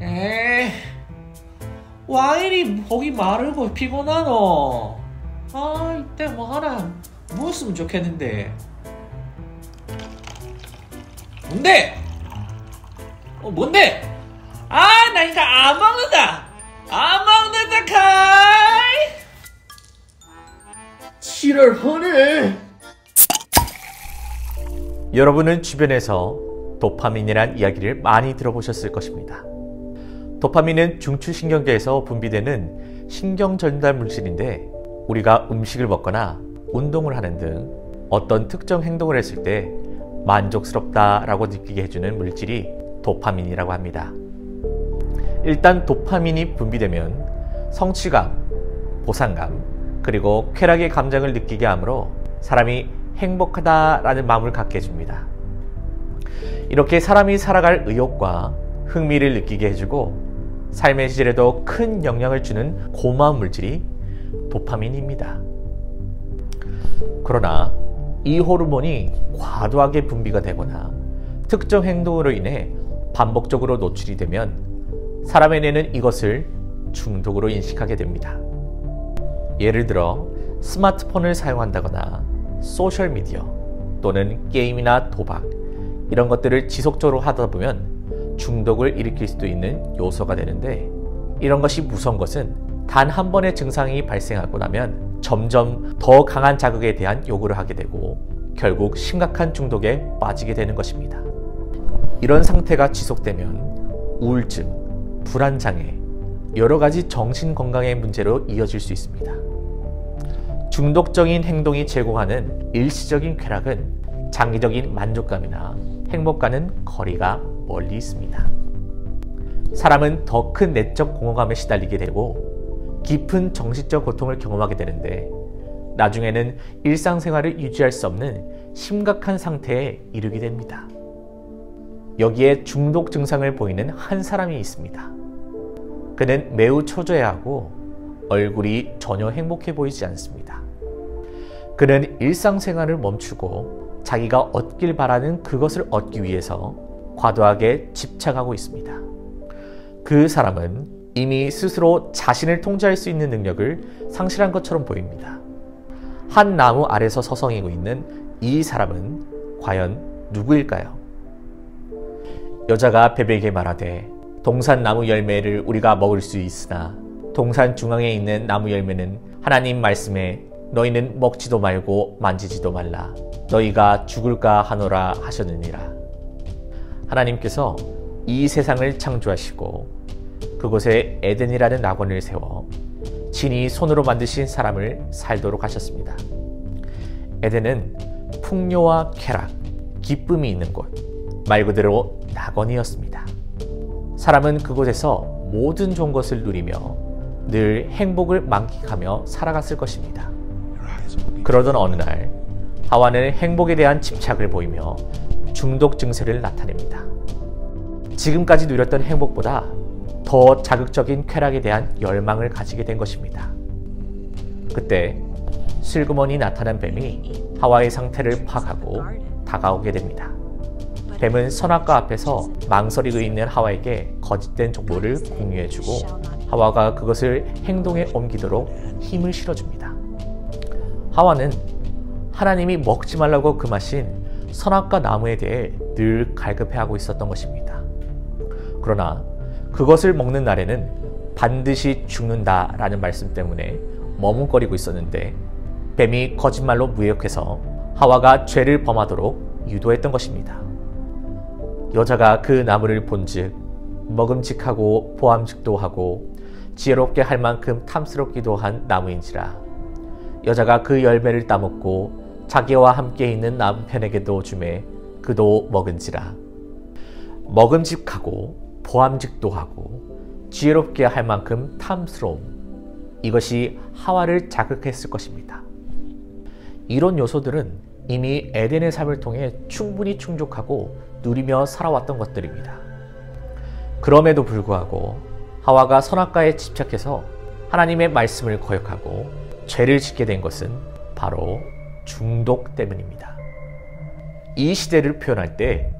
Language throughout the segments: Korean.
에이, 와 이리 목이 마르고 피곤하노? 아, 이때 뭐 하나 먹었으면 좋겠는데. 뭔데? 뭔데? 아, 나 이거 안 먹는다! 안 먹는다, 카이! 지랄하네. 여러분은 주변에서 도파민이란 이야기를 많이 들어보셨을 것입니다. 도파민은 중추신경계에서 분비되는 신경 전달 물질인데, 우리가 음식을 먹거나 운동을 하는 등 어떤 특정 행동을 했을 때 만족스럽다라고 느끼게 해주는 물질이 도파민이라고 합니다. 일단 도파민이 분비되면 성취감, 보상감, 그리고 쾌락의 감정을 느끼게 하므로 사람이 행복하다라는 마음을 갖게 해줍니다. 이렇게 사람이 살아갈 의욕과 흥미를 느끼게 해주고 삶의 질에도 큰 영향을 주는 고마운 물질이 도파민입니다. 그러나 이 호르몬이 과도하게 분비가 되거나 특정 행동으로 인해 반복적으로 노출이 되면 사람의 뇌는 이것을 중독으로 인식하게 됩니다. 예를 들어 스마트폰을 사용한다거나 소셜미디어 또는 게임이나 도박, 이런 것들을 지속적으로 하다 보면 중독을 일으킬 수도 있는 요소가 되는데, 이런 것이 무서운 것은 단 한 번의 증상이 발생하고 나면 점점 더 강한 자극에 대한 요구를 하게 되고 결국 심각한 중독에 빠지게 되는 것입니다. 이런 상태가 지속되면 우울증, 불안장애, 여러 가지 정신건강의 문제로 이어질 수 있습니다. 중독적인 행동이 제공하는 일시적인 쾌락은 장기적인 만족감이나 행복과는 거리가 멀리 있습니다. 사람은 더 큰 내적 공허감에 시달리게 되고 깊은 정신적 고통을 경험하게 되는데, 나중에는 일상생활을 유지할 수 없는 심각한 상태에 이르게 됩니다. 여기에 중독 증상을 보이는 한 사람이 있습니다. 그는 매우 초조해하고 얼굴이 전혀 행복해 보이지 않습니다. 그는 일상생활을 멈추고 자기가 얻길 바라는 그것을 얻기 위해서 과도하게 집착하고 있습니다. 그 사람은 이미 스스로 자신을 통제할 수 있는 능력을 상실한 것처럼 보입니다. 한 나무 아래서 서성이고 있는 이 사람은 과연 누구일까요? 여자가 베베에게 말하되, 동산나무 열매를 우리가 먹을 수 있으나 동산 중앙에 있는 나무 열매는 하나님 말씀에 너희는 먹지도 말고 만지지도 말라, 너희가 죽을까 하노라 하셨느니라. 하나님께서 이 세상을 창조하시고 그곳에 에덴이라는 낙원을 세워 친히 손으로 만드신 사람을 살도록 하셨습니다. 에덴은 풍요와 쾌락, 기쁨이 있는 곳, 말 그대로 낙원이었습니다. 사람은 그곳에서 모든 좋은 것을 누리며 늘 행복을 만끽하며 살아갔을 것입니다. 그러던 어느 날 하와는 행복에 대한 집착을 보이며 중독 증세를 나타냅니다. 지금까지 누렸던 행복보다 더 자극적인 쾌락에 대한 열망을 가지게 된 것입니다. 그때 슬그머니 나타난 뱀이 하와의 상태를 파악하고 다가오게 됩니다. 뱀은 선악과 앞에서 망설이고 있는 하와에게 거짓된 정보를 공유해주고 하와가 그것을 행동에 옮기도록 힘을 실어줍니다. 하와는 하나님이 먹지 말라고 금하신 선악과 나무에 대해 늘 갈급해하고 있었던 것입니다. 그러나 그것을 먹는 날에는 반드시 죽는다라는 말씀 때문에 머뭇거리고 있었는데, 뱀이 거짓말로 무역해서 하와가 죄를 범하도록 유도했던 것입니다. 여자가 그 나무를 본즉 먹음직하고 보암직도 하고 지혜롭게 할 만큼 탐스럽기도 한 나무인지라, 여자가 그 열매를 따먹고 자기와 함께 있는 남편에게도 주매 그도 먹은지라. 먹음직하고 보암직도 하고 지혜롭게 할 만큼 탐스러움, 이것이 하와를 자극했을 것입니다. 이런 요소들은 이미 에덴의 삶을 통해 충분히 충족하고 누리며 살아왔던 것들입니다. 그럼에도 불구하고 하와가 선악과에 집착해서 하나님의 말씀을 거역하고 죄를 짓게 된 것은 바로 중독 때문입니다. 이 시대를 표현할 때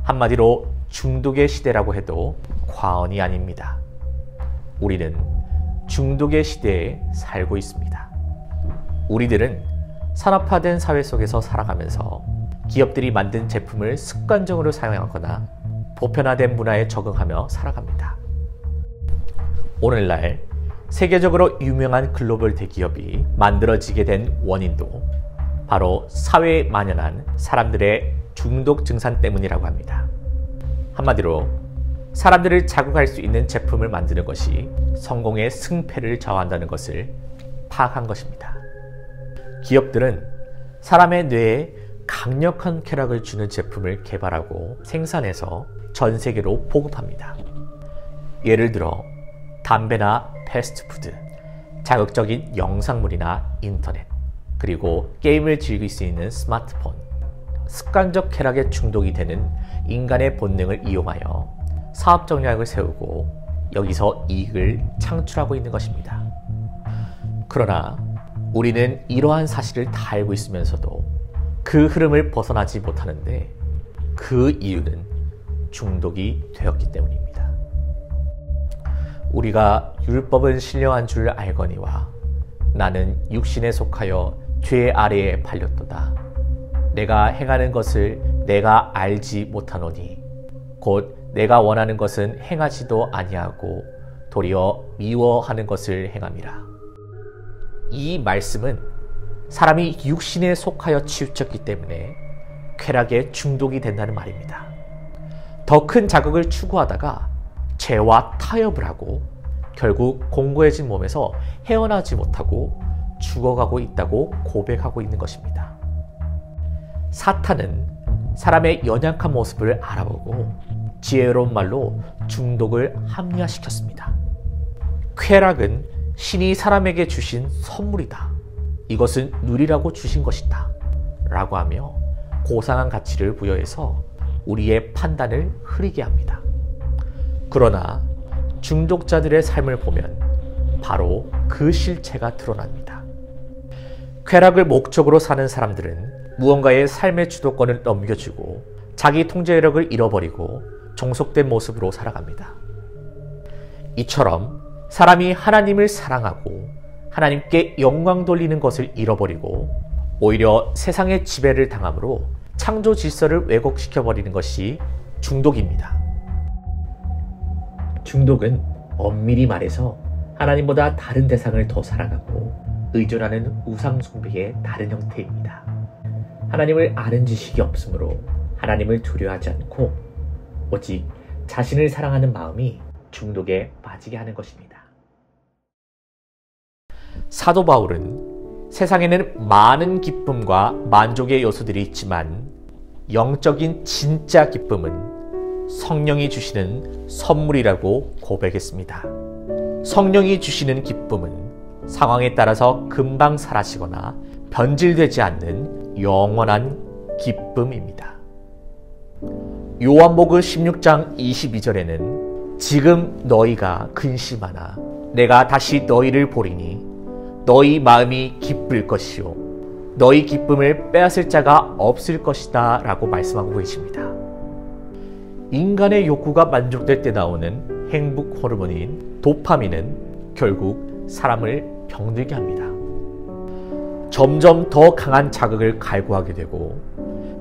한마디로 중독의 시대라고 해도 과언이 아닙니다. 우리는 중독의 시대에 살고 있습니다. 우리들은 산업화된 사회 속에서 살아가면서 기업들이 만든 제품을 습관적으로 사용하거나 보편화된 문화에 적응하며 살아갑니다. 오늘날 세계적으로 유명한 글로벌 대기업이 만들어지게 된 원인도 바로 사회에 만연한 사람들의 중독 증상 때문이라고 합니다. 한마디로 사람들을 자극할 수 있는 제품을 만드는 것이 성공의 승패를 좌우한다는 것을 파악한 것입니다. 기업들은 사람의 뇌에 강력한 쾌락을 주는 제품을 개발하고 생산해서 전 세계로 보급합니다. 예를 들어 담배나 패스트푸드, 자극적인 영상물이나 인터넷, 그리고 게임을 즐길 수 있는 스마트폰, 습관적 쾌락에 중독이 되는 인간의 본능을 이용하여 사업 전략을 세우고 여기서 이익을 창출하고 있는 것입니다. 그러나 우리는 이러한 사실을 다 알고 있으면서도 그 흐름을 벗어나지 못하는데 그 이유는 중독이 되었기 때문입니다. 우리가 율법은 신령한 줄 알거니와 나는 육신에 속하여 죄 아래에 팔렸도다. 내가 행하는 것을 내가 알지 못하노니 곧 내가 원하는 것은 행하지도 아니하고 도리어 미워하는 것을 행함이라. 이 말씀은 사람이 육신에 속하여 치우쳤기 때문에 쾌락에 중독이 된다는 말입니다. 더 큰 자극을 추구하다가 죄와 타협을 하고 결국 공고해진 몸에서 헤어나지 못하고 죽어가고 있다고 고백하고 있는 것입니다. 사탄은 사람의 연약한 모습을 알아보고 지혜로운 말로 중독을 합리화시켰습니다. 쾌락은 신이 사람에게 주신 선물이다. 이것은 누리라고 주신 것이다. 라고 하며 고상한 가치를 부여해서 우리의 판단을 흐리게 합니다. 그러나 중독자들의 삶을 보면 바로 그 실체가 드러납니다. 쾌락을 목적으로 사는 사람들은 무언가의 삶의 주도권을 넘겨주고 자기 통제력을 잃어버리고 종속된 모습으로 살아갑니다. 이처럼 사람이 하나님을 사랑하고 하나님께 영광 돌리는 것을 잃어버리고 오히려 세상의 지배를 당함으로 창조 질서를 왜곡시켜버리는 것이 중독입니다. 중독은 엄밀히 말해서 하나님보다 다른 대상을 더 사랑하고 의존하는 우상 숭배의 다른 형태입니다. 하나님을 아는 지식이 없으므로 하나님을 두려워하지 않고 오직 자신을 사랑하는 마음이 중독에 빠지게 하는 것입니다. 사도 바울은 세상에는 많은 기쁨과 만족의 요소들이 있지만 영적인 진짜 기쁨은 성령이 주시는 선물이라고 고백했습니다. 성령이 주시는 기쁨은 상황에 따라서 금방 사라지거나 변질되지 않는 영원한 기쁨입니다. 요한복음 16장 22절에는 지금 너희가 근심하나 내가 다시 너희를 보리니 너희 마음이 기쁠 것이요 너희 기쁨을 빼앗을 자가 없을 것이다 라고 말씀하고 계십니다. 인간의 욕구가 만족될 때 나오는 행복 호르몬인 도파민은 결국 사람을 병들게 합니다. 점점 더 강한 자극을 갈구하게 되고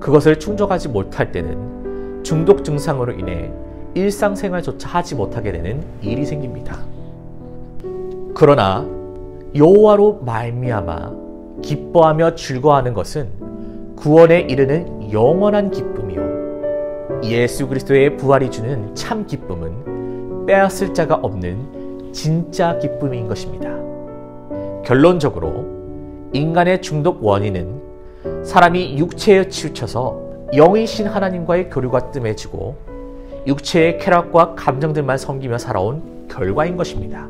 그것을 충족하지 못할 때는 중독 증상으로 인해 일상생활조차 하지 못하게 되는 일이 생깁니다. 그러나 여호와로 말미암아 기뻐하며 즐거워하는 것은 구원에 이르는 영원한 기쁨이요 예수 그리스도의 부활이 주는 참 기쁨은 빼앗을 자가 없는 진짜 기쁨인 것입니다. 결론적으로 인간의 중독 원인은 사람이 육체에 치우쳐서 영이신 하나님과의 교류가 뜸해지고 육체의 쾌락과 감정들만 섬기며 살아온 결과인 것입니다.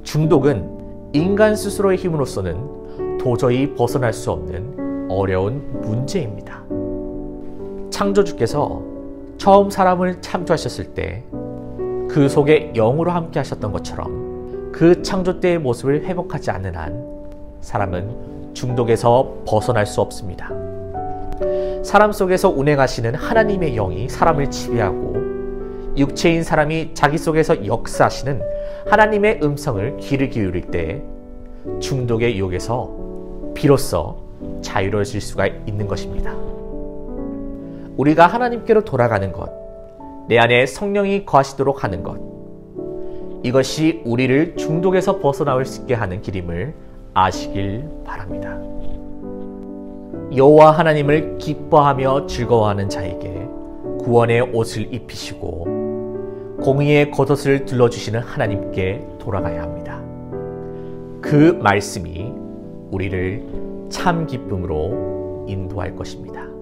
중독은 인간 스스로의 힘으로서는 도저히 벗어날 수 없는 어려운 문제입니다. 창조주께서 처음 사람을 창조하셨을 때 그 속에 영으로 함께 하셨던 것처럼 그 창조 때의 모습을 회복하지 않는 한 사람은 중독에서 벗어날 수 없습니다. 사람 속에서 운행하시는 하나님의 영이 사람을 지배하고 육체인 사람이 자기 속에서 역사하시는 하나님의 음성을 귀를 기울일 때 중독의 유혹에서 비로소 자유로워질 수가 있는 것입니다. 우리가 하나님께로 돌아가는 것, 내 안에 성령이 거하시도록 하는 것, 이것이 우리를 중독에서 벗어나올 수 있게 하는 길임을 아시길 바랍니다. 여호와 하나님을 기뻐하며 즐거워하는 자에게 구원의 옷을 입히시고 공의의 겉옷을 둘러주시는 하나님께 돌아가야 합니다. 그 말씀이 우리를 참 기쁨으로 인도할 것입니다.